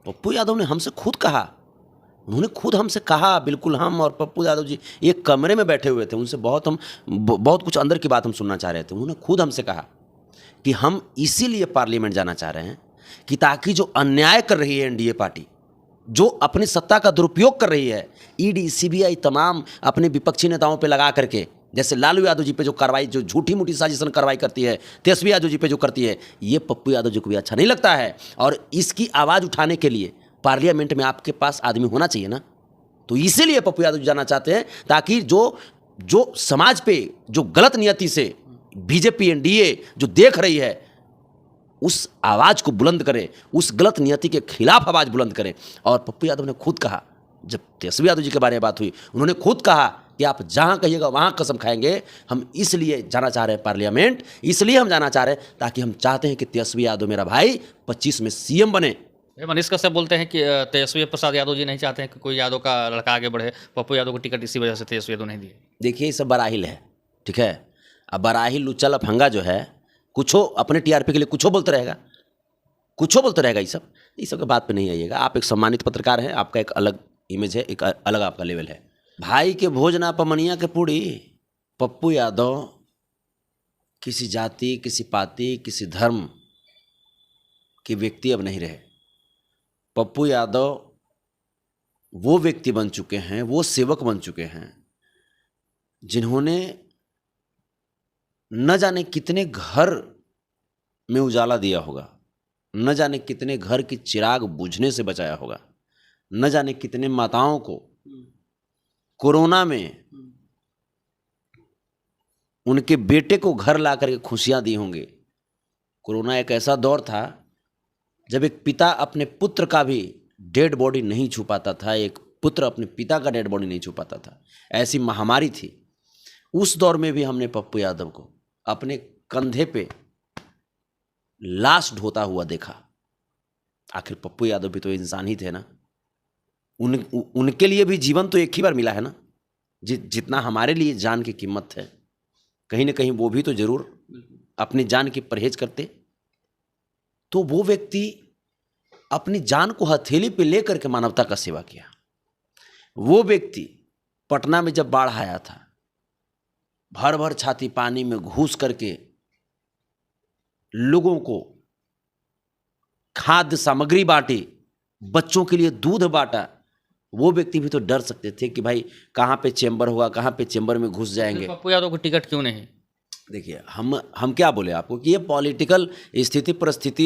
पप्पू यादव ने हमसे खुद कहा, उन्होंने खुद हमसे कहा, बिल्कुल हम और पप्पू यादव जी एक कमरे में बैठे हुए थे, उनसे बहुत कुछ अंदर की बात हम सुनना चाह रहे थे। उन्होंने खुद हमसे कहा कि हम इसीलिए पार्लियामेंट जाना चाह रहे हैं कि ताकि जो अन्याय कर रही है एनडीए पार्टी, जो अपनी सत्ता का दुरुपयोग कर रही है, ईडी सीबीआई तमाम अपने विपक्षी नेताओं पे लगा करके, जैसे लालू यादव जी पे जो कार्रवाई, जो झूठी मूठी साजिशन कार्रवाई करती है, तेजस्वी यादव जी पे जो करती है, ये पप्पू यादव जी को भी अच्छा नहीं लगता है। और इसकी आवाज़ उठाने के लिए पार्लियामेंट में आपके पास आदमी होना चाहिए ना। तो इसीलिए पप्पू यादव जी जाना चाहते हैं, ताकि जो समाज पे जो गलत नियति से बीजेपी एनडीए जो देख रही है, उस आवाज़ को बुलंद करें, उस गलत नियति के खिलाफ आवाज़ बुलंद करें। और पप्पू यादव ने खुद कहा, जब तेजस्वी यादव जी के बारे में बात हुई, उन्होंने खुद कहा कि आप जहां कहिएगा वहां कसम खाएंगे। हम इसलिए जाना चाह रहे हैं पार्लियामेंट, इसलिए हम जाना चाह रहे हैं ताकि हम चाहते हैं कि तेजस्वी यादव मेरा भाई 25 में सीएम बने। मनीष कश्यप बोलते हैं कि तेजस्वी प्रसाद यादव जी नहीं चाहते हैं कि कोई यादव का लड़का आगे बढ़े, पप्पू यादव को टिकट इसी वजह से तेजस्वी यादव नहीं दिए। देखिए, ये सब बराहिल है, ठीक है। अब बराहिल लुच्चा लफंगा जो है, कुछ अपने टीआरपी के लिए कुछ बोलते रहेगा, कुछ बोलते रहेगा। ये सब की बात पे नहीं आइएगा। आप एक सम्मानित पत्रकार हैं, आपका एक अलग इमेज है, एक अलग आपका लेवल है। भाई के भोजना पमनिया के पूड़ी। पप्पू यादव किसी जाति, किसी पाति, किसी धर्म के व्यक्ति अब नहीं रहे। पप्पू यादव वो व्यक्ति बन चुके हैं, वो सेवक बन चुके हैं, जिन्होंने न जाने कितने घर में उजाला दिया होगा, न जाने कितने घर की चिराग बुझने से बचाया होगा, न जाने कितने माताओं को कोरोना में उनके बेटे को घर ला करके खुशियां दी होंगी। कोरोना एक ऐसा दौर था जब एक पिता अपने पुत्र का भी डेड बॉडी नहीं छू पाता था, एक पुत्र अपने पिता का डेड बॉडी नहीं छू पाता था। ऐसी महामारी थी। उस दौर में भी हमने पप्पू यादव को अपने कंधे पे लाश ढोता हुआ देखा। आखिर पप्पू यादव भी तो इंसान ही थे ना। उनके लिए भी जीवन तो एक ही बार मिला है ना। जितना हमारे लिए जान की कीमत है, कहीं ना कहीं वो भी तो जरूर अपनी जान की परहेज करते। तो वो व्यक्ति अपनी जान को हथेली पे लेकर के मानवता का सेवा किया। वो व्यक्ति पटना में जब बाढ़ आया था, भर भर छाती पानी में घुस करके लोगों को खाद्य सामग्री बांटी, बच्चों के लिए दूध बांटा। वो व्यक्ति भी तो डर सकते थे कि भाई कहाँ पे चेंबर होगा, कहाँ पे चेंबर में घुस जाएंगे। पप्पू यादव को टिकट क्यों नहीं? देखिए, हम क्या बोले आपको कि ये पॉलिटिकल स्थिति परिस्थिति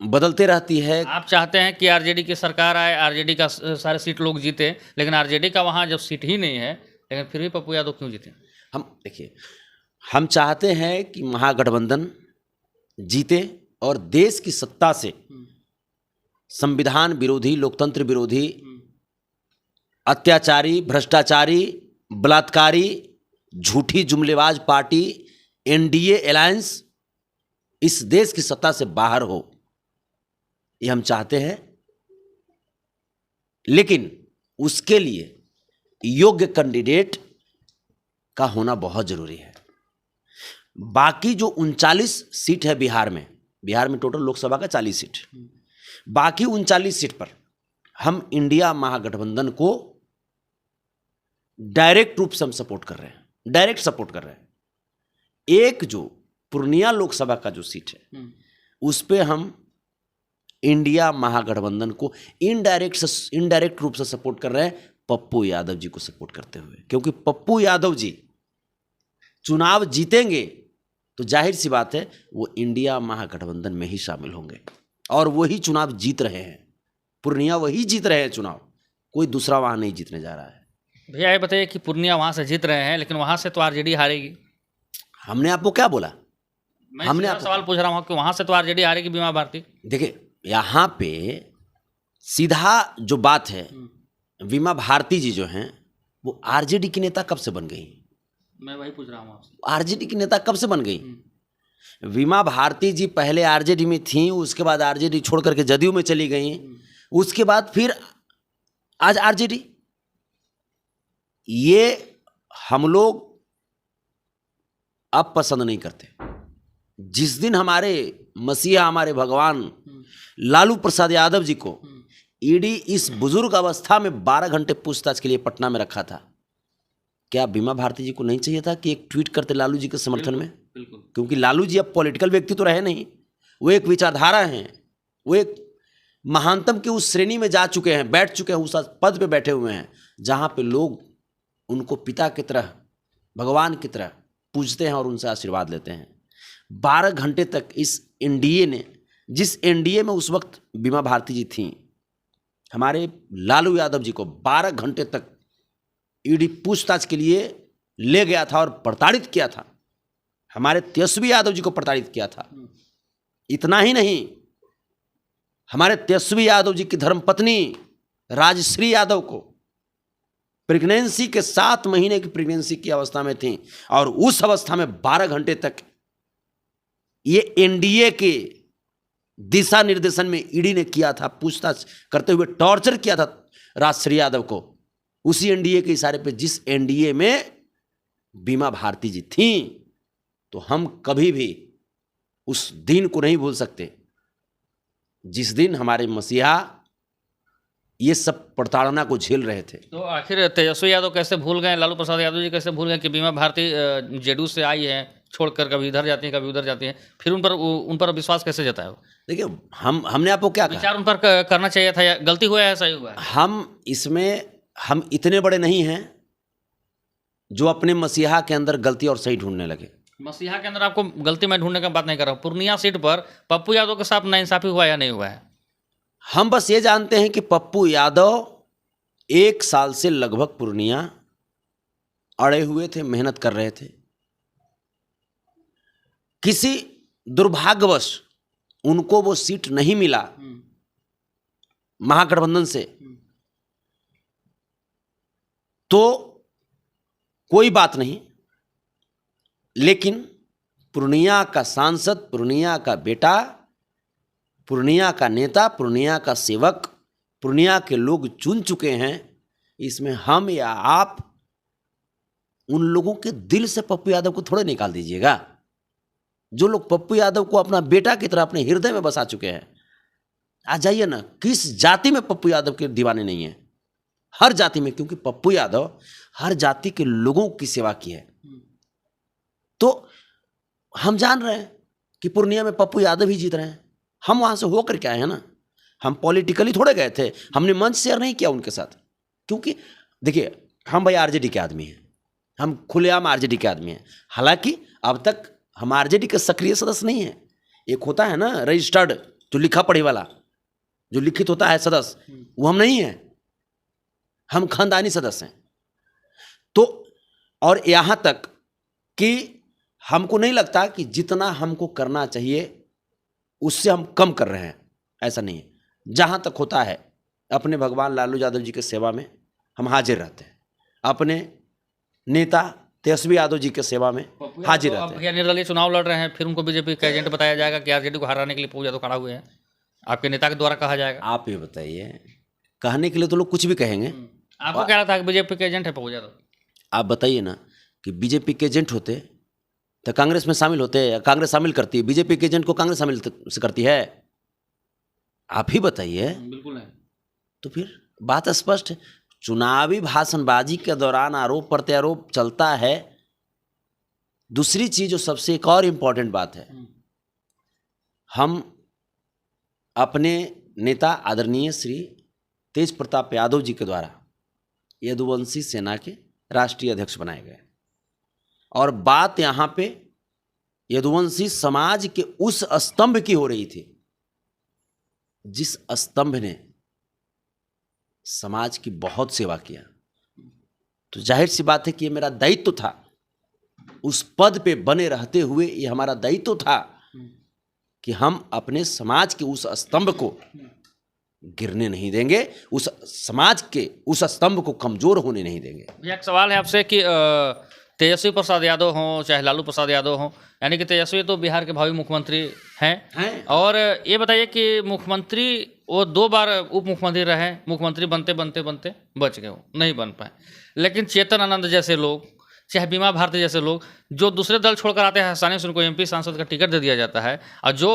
बदलते रहती है। आप चाहते हैं कि आरजेडी की सरकार आए, आरजेडी का सारे सीट लोग जीते, लेकिन आरजेडी का वहाँ जब सीट ही नहीं है, लेकिन फिर भी पप्पू यादव क्यों जीते? देखिए, हम चाहते हैं कि महागठबंधन जीते और देश की सत्ता से संविधान विरोधी, लोकतंत्र विरोधी, अत्याचारी, भ्रष्टाचारी, बलात्कारी, झूठी जुमलेबाज पार्टी एनडीए अलायंस इस देश की सत्ता से बाहर हो, ये हम चाहते हैं। लेकिन उसके लिए योग्य कैंडिडेट का होना बहुत जरूरी है। बाकी जो 39 सीट है बिहार में टोटल लोकसभा का 40 सीट, बाकी 39 सीट पर हम इंडिया महागठबंधन को डायरेक्ट रूप से हम सपोर्ट कर रहे हैं, डायरेक्ट सपोर्ट कर रहे हैं। एक जो पूर्णिया लोकसभा का जो सीट है, उस पे हम इंडिया महागठबंधन को इनडायरेक्ट रूप से सपोर्ट कर रहे हैं, पप्पू यादव जी को सपोर्ट करते हुए। क्योंकि पप्पू यादव जी चुनाव जीतेंगे तो जाहिर सी बात है वो इंडिया महागठबंधन में ही शामिल होंगे, और वही चुनाव जीत रहे हैं। पूर्णिया वही जीत रहे हैं चुनाव, कोई दूसरा वहां नहीं जीतने जा रहा है। भैया ये बताइए कि पूर्णिया वहाँ से जीत रहे हैं, लेकिन वहाँ से तो आरजेडी हारेगी। हमने आपको क्या बोला? हमने आपको सवाल पूछ रहा हूँ कि वहाँ से तो आरजेडी हारेगी बीमा भारती। देखिए, यहाँ पे सीधा जो बात है, बीमा भारती जी जो हैं वो आरजेडी की नेता कब से बन गई? मैं वही पूछ रहा हूँ आपसे, आरजेडी की नेता कब से बन गई? बीमा भारती जी पहले आरजेडी में थी, उसके बाद आरजेडी छोड़ करके जदयू में चली गई, उसके बाद फिर आज आरजेडी। ये हम लोग अब पसंद नहीं करते। जिस दिन हमारे मसीहा, हमारे भगवान लालू प्रसाद यादव जी को ईडी इस बुजुर्ग अवस्था में 12 घंटे पूछताछ के लिए पटना में रखा था। क्या बीमा भारती जी को नहीं चाहिए था कि एक ट्वीट करते लालू जी के समर्थन में? बिल्कुल। क्योंकि लालू जी अब पॉलिटिकल व्यक्ति तो रहे नहीं, वो एक विचारधारा हैं, वो एक महानतम की उस श्रेणी में जा चुके हैं, बैठ चुके हैं, उस पद पे बैठे हुए हैं जहाँ पे लोग उनको पिता की तरह, भगवान की तरह पूजते हैं और उनसे आशीर्वाद लेते हैं। 12 घंटे तक इस एनडीए ने, जिस एनडीए में उस वक्त बीमा भारती जी थी, हमारे लालू यादव जी को 12 घंटे तक ईडी पूछताछ के लिए ले गया था और प्रताड़ित किया था। हमारे तेजस्वी यादव जी को प्रताड़ित किया था। इतना ही नहीं, हमारे तेजस्वी यादव जी की धर्मपत्नी राजश्री यादव को प्रेगनेंसी के 7 महीने की प्रेगनेंसी की अवस्था में थी और उस अवस्था में 12 घंटे तक ये एनडीए के दिशा निर्देशन में ईडी ने किया था, पूछताछ करते हुए टॉर्चर किया था राजश्री यादव को, उसी एनडीए के इशारे पे जिस एनडीए में बीमा भारती जी थी। तो हम कभी भी उस दिन को नहीं भूल सकते जिस दिन हमारे मसीहा ये सब प्रताड़ना को झेल रहे थे। तो आखिर तेजस्वी यादव कैसे भूल गए, लालू प्रसाद यादव जी कैसे भूल गए कि बीमा भारती जेडीयू से आई है, छोड़कर कभी इधर जाती है कभी उधर जाती है, फिर उन पर विश्वास कैसे जताया? देखिए, हमने आपको क्या कहा, विचार उन पर करना चाहिए था, या गलती हुआ है, सही हुआ है? हम इतने बड़े नहीं हैं जो अपने मसीहा के अंदर गलती और सही ढूंढने लगे। मसीहा के अंदर आपको गलती मैं ढूंढने का बात नहीं कर रहा हूँ। पूर्णिया सीट पर पप्पू यादव के साथ नाइंसाफी हुआ या नहीं हुआ है? हम बस ये जानते हैं कि पप्पू यादव 1 साल से लगभग पूर्णिया अड़े हुए थे, मेहनत कर रहे थे। किसी दुर्भाग्यवश उनको वो सीट नहीं मिला महागठबंधन से, तो कोई बात नहीं, लेकिन पूर्णिया का सांसद, पूर्णिया का बेटा, पूर्णिया का नेता, पूर्णिया का सेवक, पूर्णिया के लोग चुन चुके हैं। इसमें हम या आप उन लोगों के दिल से पप्पू यादव को थोड़े निकाल दीजिएगा। जो लोग पप्पू यादव को अपना बेटा की तरह अपने हृदय में बसा चुके हैं, आ जाइए ना, किस जाति में पप्पू यादव के दीवाने नहीं हैं? हर जाति में, क्योंकि पप्पू यादव हर जाति के लोगों की सेवा की है। तो हम जान रहे हैं कि पूर्णिया में पप्पू यादव ही जीत रहे हैं। हम वहां से होकर के आए हैं ना, हम पॉलिटिकली थोड़े गए थे, हमने मंच शेयर नहीं किया उनके साथ। क्योंकि देखिए, हम भाई आरजेडी के आदमी हैं, हम खुलेआम आरजेडी के आदमी हैं। हालांकि अब तक हम आरजेडी के सक्रिय सदस्य नहीं हैं। एक होता है ना रजिस्टर्ड, जो लिखा पढ़ी वाला, जो लिखित होता है सदस्य, वो हम नहीं हैं। हम खानदानी सदस्य हैं। तो और यहाँ तक कि हमको नहीं लगता कि जितना हमको करना चाहिए उससे हम कम कर रहे हैं, ऐसा नहीं है। जहाँ तक होता है अपने भगवान लालू यादव जी की सेवा में हम हाजिर रहते हैं, अपने नेता तेजस्वी यादव जी के सेवा में हाजिर रहते हैं। भैया निर्दलीय चुनाव लड़ रहे हैं, फिर उनको बीजेपी का एजेंट बताया जाएगा कि आरजेडी को हराने के लिए पप्पू यादव खड़ा हुए हैं, आपके नेता के द्वारा कहा जाएगा। आप ये बताइए, कहने के लिए तो लोग कुछ भी कहेंगे। आपको कह रहा था कि बीजेपी के एजेंट है पप्पू यादव। आप बताइए ना कि बीजेपी के एजेंट होते तो कांग्रेस में शामिल होते, या कांग्रेस शामिल करती है बीजेपी के एजेंट को? कांग्रेस शामिल से करती है? आप ही बताइए। बिल्कुल है। तो फिर बात स्पष्ट है। चुनावी भाषणबाजी के दौरान आरोप प्रत्यारोप चलता है। दूसरी चीज जो सबसे एक और इम्पॉर्टेंट बात है, हम अपने नेता आदरणीय श्री तेज प्रताप यादव जी के द्वारा यदुवंशी सेना के राष्ट्रीय अध्यक्ष बनाए गए, और बात यहाँ पे यदुवंशी समाज के उस स्तंभ की हो रही थी जिस स्तंभ ने समाज की बहुत सेवा किया। तो जाहिर सी बात है कि ये मेरा दायित्व था, उस पद पे बने रहते हुए ये हमारा दायित्व था कि हम अपने समाज के उस स्तंभ को गिरने नहीं देंगे, उस समाज के उस स्तंभ को कमजोर होने नहीं देंगे। एक सवाल है आपसे कि तेजस्वी प्रसाद यादव हों चाहे लालू प्रसाद यादव हों, यानी कि तेजस्वी तो बिहार के भावी मुख्यमंत्री हैं, और ये बताइए कि मुख्यमंत्री वो 2 बार उप मुख्यमंत्री रहे, मुख्यमंत्री बनते बनते बनते बच गए, वो नहीं बन पाए। लेकिन चेतन आनंद जैसे लोग, चाहे बीमा भारती जैसे लोग, जो दूसरे दल छोड़कर आते हैं, आसानी से उनको एमपी सांसद का टिकट दे दिया जाता है, और जो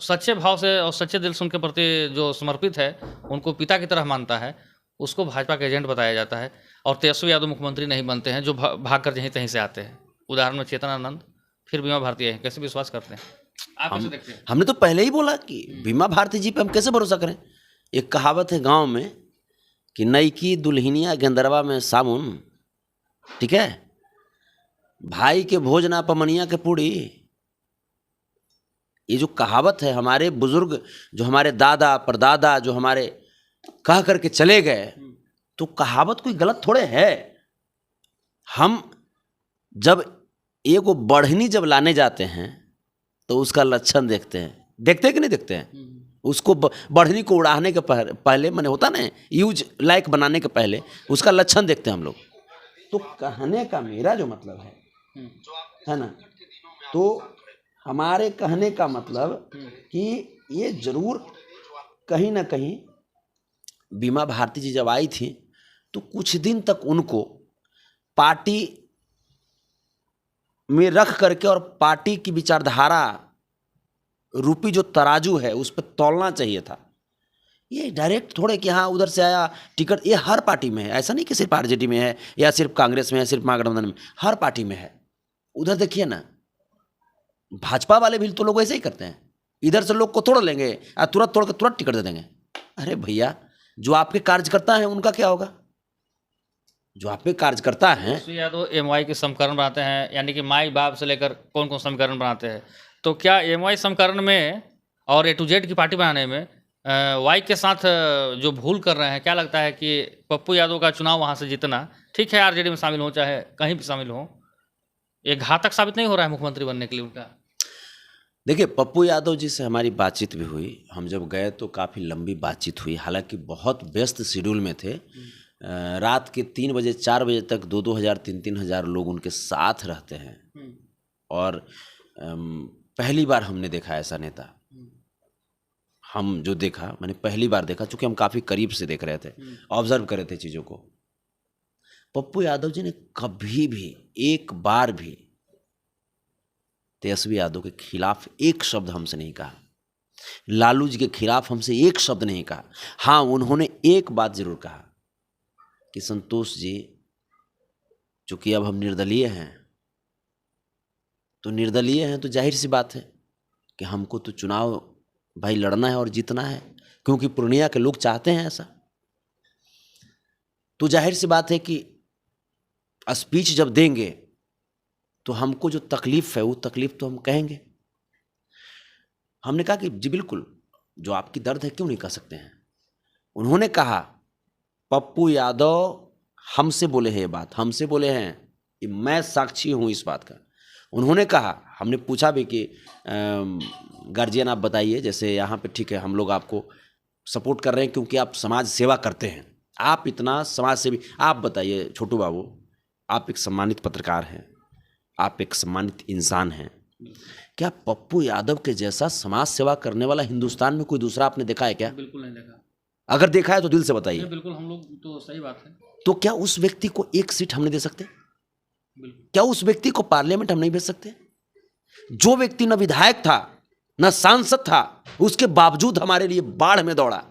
सच्चे भाव से और सच्चे दिल से उनके प्रति जो समर्पित है, उनको पिता की तरह मानता है, उसको भाजपा के एजेंट बताया जाता है। और तेजस्वी यादव मुख्यमंत्री नहीं बनते हैं जो भाग कर यहीं तहीं से आते हैं। उदाहरण में चेतन आनंद, फिर बीमा भारती है। कैसे विश्वास करते हैं आप? कैसे देखते हैं? हमने तो पहले ही बोला कि बीमा भारती जी पे हम कैसे भरोसा करें। एक कहावत है गांव में कि नई की दुल्हनिया गेंदरवा में साबुन, ठीक है, भाई के भोज ना पमनिया के पूड़ी। ये जो कहावत है, हमारे बुजुर्ग जो हमारे दादा परदादा जो हमारे कह करके चले गए, तो कहावत कोई गलत थोड़े है। हम जब एक वो बढ़नी जब लाने जाते हैं तो उसका लक्षण देखते हैं कि नहीं देखते हैं? उसको बढ़नी को उड़ाने के पहले मैंने होता ना यूज लाइक बनाने के पहले उसका लक्षण देखते हैं हम लोग। तो कहने का मेरा जो मतलब है ना, तो हमारे कहने का मतलब कि ये जरूर कहीं ना कहीं बीमा भारती जी जब आई थी तो कुछ दिन तक उनको पार्टी में रख करके और पार्टी की विचारधारा रूपी जो तराजू है उस पर तौलना चाहिए था। ये डायरेक्ट थोड़े कि हाँ उधर से आया टिकट, ये हर पार्टी में है। ऐसा नहीं कि सिर्फ आरजेडी में है या सिर्फ कांग्रेस में है, सिर्फ महागठबंधन में, हर पार्टी में है। उधर देखिए ना, भाजपा वाले भी तो लोग ऐसे ही करते हैं, इधर से लोग को तोड़ लेंगे और तुरंत तोड़ के तुरंत टिकट दे देंगे। अरे भैया, जो आपके कार्यकर्ता हैं उनका क्या होगा? जो आपके कार्यकर्ता हैं, यादव एमवाई के समीकरण बनाते हैं, यानी कि माई बाप से लेकर कौन कौन समीकरण बनाते हैं। तो क्या एमवाई समीकरण में और ए टू जेड की पार्टी बनाने में वाई के साथ जो भूल कर रहे हैं, क्या लगता है कि पप्पू यादव का चुनाव वहाँ से जीतना, ठीक है आरजेडी में शामिल हो चाहे कहीं भी शामिल हो, ये घातक साबित नहीं हो रहा है मुख्यमंत्री बनने के लिए उनका? देखिए, पप्पू यादव जी से हमारी बातचीत भी हुई। हम जब गए तो काफ़ी लंबी बातचीत हुई, हालांकि बहुत व्यस्त शेड्यूल में थे। रात के 3 बजे 4 बजे तक 2-2 हज़ार 3-3 हज़ार लोग उनके साथ रहते हैं। और पहली बार हमने देखा ऐसा नेता। हम जो देखा, मैंने पहली बार देखा, चूँकि हम काफ़ी करीब से देख रहे थे, ऑब्जर्व कर रहे थे चीज़ों को। पप्पू यादव जी ने कभी भी एक बार भी तेजस्वी यादव के खिलाफ एक शब्द हमसे नहीं कहा, लालू जी के खिलाफ हमसे एक शब्द नहीं कहा। हाँ, उन्होंने एक बात जरूर कहा कि संतोष जी, चूंकि अब हम निर्दलीय हैं, तो निर्दलीय हैं तो जाहिर सी बात है कि हमको तो चुनाव भाई लड़ना है और जीतना है, क्योंकि पूर्णिया के लोग चाहते हैं ऐसा। तो जाहिर सी बात है कि स्पीच जब देंगे तो हमको जो तकलीफ है वो तकलीफ तो हम कहेंगे। हमने कहा कि जी बिल्कुल, जो आपकी दर्द है क्यों नहीं कह सकते हैं। उन्होंने कहा, पप्पू यादव हमसे बोले हैं, ये बात हमसे बोले हैं, कि मैं साक्षी हूं इस बात का। उन्होंने कहा, हमने पूछा भी कि गार्जियन आप बताइए, जैसे यहाँ पे ठीक है हम लोग आपको सपोर्ट कर रहे हैं क्योंकि आप समाज सेवा करते हैं, आप इतना समाज सेवी, आप बताइए छोटू बाबू, आप एक सम्मानित पत्रकार हैं, आप एक सम्मानित इंसान हैं, क्या पप्पू यादव के जैसा समाज सेवा करने वाला हिंदुस्तान में कोई दूसरा आपने देखा है क्या? बिल्कुल नहीं देखा। अगर देखा है तो दिल से बताइए। बिल्कुल, हम लोग तो सही बात है। तो क्या उस व्यक्ति को एक सीट हम नहीं दे सकते? क्या उस व्यक्ति को पार्लियामेंट हम नहीं भेज सकते? जो व्यक्ति न विधायक था न सांसद था, उसके बावजूद हमारे लिए बाढ़ में दौड़ा,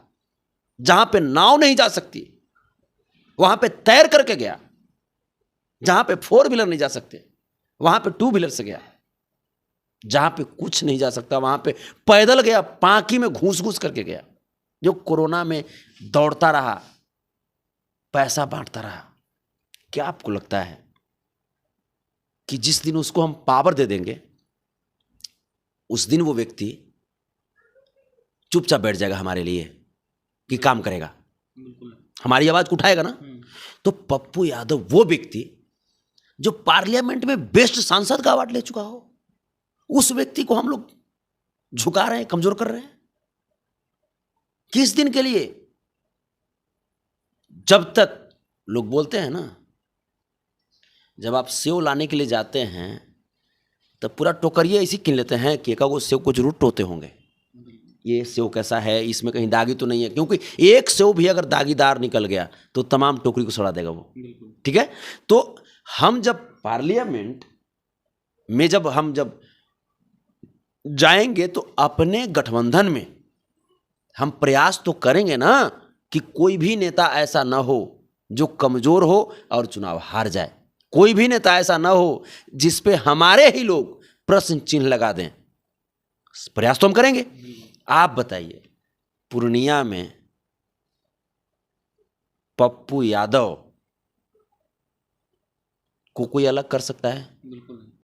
जहां पे नाव नहीं जा सकती वहां पे तैर करके गया, जहां पे 4 व्हीलर नहीं जा सकते वहां पे 2 व्हीलर से गया, जहां पे कुछ नहीं जा सकता वहां पे पैदल गया, पांकी में घूस घूस करके गया, जो कोरोना में दौड़ता रहा, पैसा बांटता रहा। क्या आपको लगता है कि जिस दिन उसको हम पावर दे देंगे उस दिन वो व्यक्ति चुपचाप बैठ जाएगा हमारे लिए कि काम करेगा, हमारी आवाज को उठाएगा ना? तो पप्पू यादव वो व्यक्ति जो पार्लियामेंट में बेस्ट सांसद का अवार्ड ले चुका हो, उस व्यक्ति को हम लोग झुका रहे हैं, कमजोर कर रहे हैं। किस दिन के लिए? जब तक लोग बोलते हैं ना, जब आप सेव लाने के लिए जाते हैं तब पूरा टोकरिया इसी किन लेते हैं कि एकागो सेव को जरूर टोते होंगे, ये सेव कैसा है, इसमें कहीं दागी तो नहीं है, क्योंकि एक सेव भी अगर दागीदार निकल गया तो तमाम टोकरी को सड़ा देगा वो। ठीक है, तो हम जब पार्लियामेंट में जब जाएंगे तो अपने गठबंधन में हम प्रयास तो करेंगे ना कि कोई भी नेता ऐसा ना हो जो कमजोर हो और चुनाव हार जाए, कोई भी नेता ऐसा ना हो जिस पे हमारे ही लोग प्रश्न चिन्ह लगा दें। प्रयास तो हम करेंगे। आप बताइए, पूर्णिया में पप्पू यादव को कोई अलग कर सकता है? बिल्कुल।